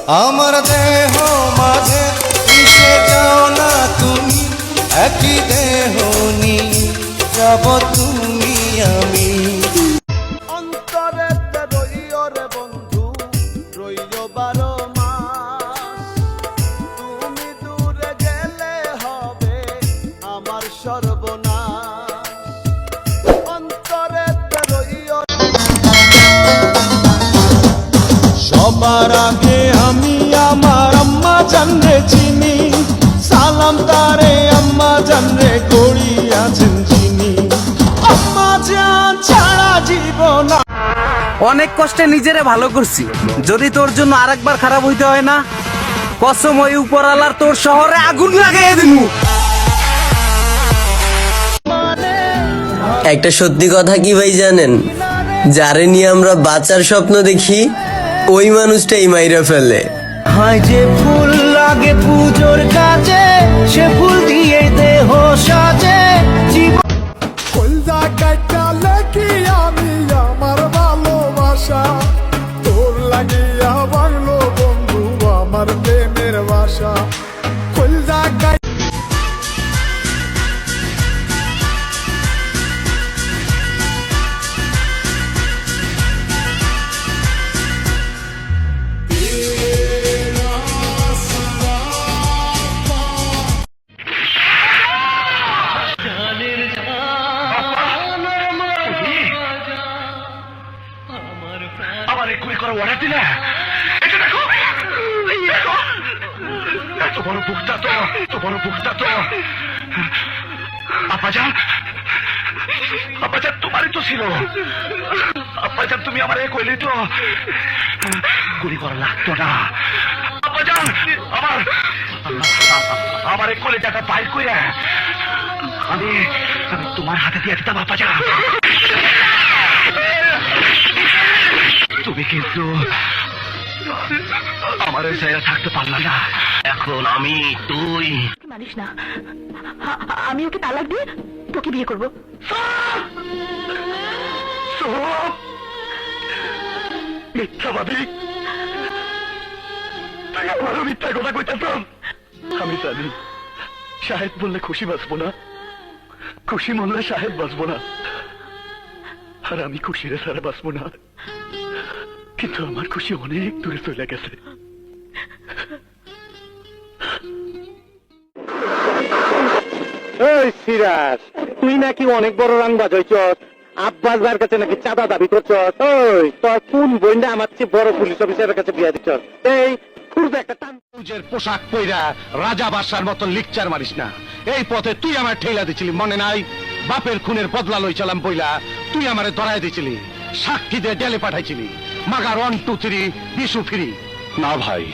আমার দেহ মাঝে মিশে যাও না তুমি, একই দেহ নিয়ে যাব তুমি আমি। অন্তরে রইও রে বন্ধু, রইও 12 মাস। তুমি দূরে গেলে হবে আমার সর্বনাশ। অন্তরে রইও। সবার আগে আমি আমার আম্মা জানরে চিনি, সালাম তারে আম্মা জানরে গড়িয়াছেন চিনি। আম্মা জান ছাড়া জীবন। অনেক কষ্টে নিজেরে ভালো করছি, যদি তোর জন্য আরেকবার খারাপ হইতে হয় না, কসম ওই উপরালার তোর শহরে আগুন লাগাই দিমু। একটা সত্যি কথা কি ভাই জানেন, যারে নিয়ে আমরা বাঁচার স্বপ্ন দেখি ওই মানুষটাই মাইরা ফেলে। হয় যে ফুল লাগে পুজোর কাজে, সে ফুল দিয়ে দেহ সাজে। কলজা কাটা লাগি আমি আমার ভালোবাসা, তোর লাগিয়া বাংলো বন্ধু আমার প্রেমের ভাষা। কলজা আমার এক্ষুনি করা অর্ডার দিলে, এটা দেখো দেখো, এত বড় বুকটা তো, এত বড় বুকটা তো। আব্বাজান, আব্বাজান তোমারই তো ছিল। আব্বাজান তুমি আমার এ কইলি তো গুলি করা লাগতো না। আব্বাজান আমার আমার এক কোলে টাকা পাই কইরা আমি আমি তোমার হাতে দিয়ে দিতাম। আব্বাজান তুমি কিন্তু আমার ওই জায়গায় থাকতে পারলাম না। এখন আমি তুই মানিস না, আমি ওকে তালাক দিয়ে তোকে বিয়ে করবো। মিথ্যাবাদী, তুই আমারও মিথ্যা কথা কইতেছ। আমি জানি শাহেদ বললে খুশি বাঁচবো না, খুশি মরলে শাহেদ বাঁচবো না, আর আমি খুশিরে ছাড়া বাঁচবো না। কিন্তু আমার খুশি অনেক দূরে চলে গেছে। এই সিরাজ, তুই নাকি অনেক বড় রাংবাজ হইছস, আব্বাস ভাইয়ের কাছে নাকি চাঁদা দাবি করছস। ওই তোর কোন বইন্ডা আমার চেয়ে বড় পুলিশ অফিসারের কাছে বিয়া দিছস? এই খুঁড়বে একটা টান। নিজের পোশাক পইরা রাজা বাদশার মতো লিকচার মারিস না। এই পথে তুই আমার ঠেলা দিছিলি, মনে নাই? বাপের খুনের বদলা লইছিলাম বইলা তুই আমারে ধরাই দিছিলি, সাক্ষী দিয়ে জেলে পাঠাইছিলি। মাগার 1 2 3 বিশু ফিরি। না ভাই,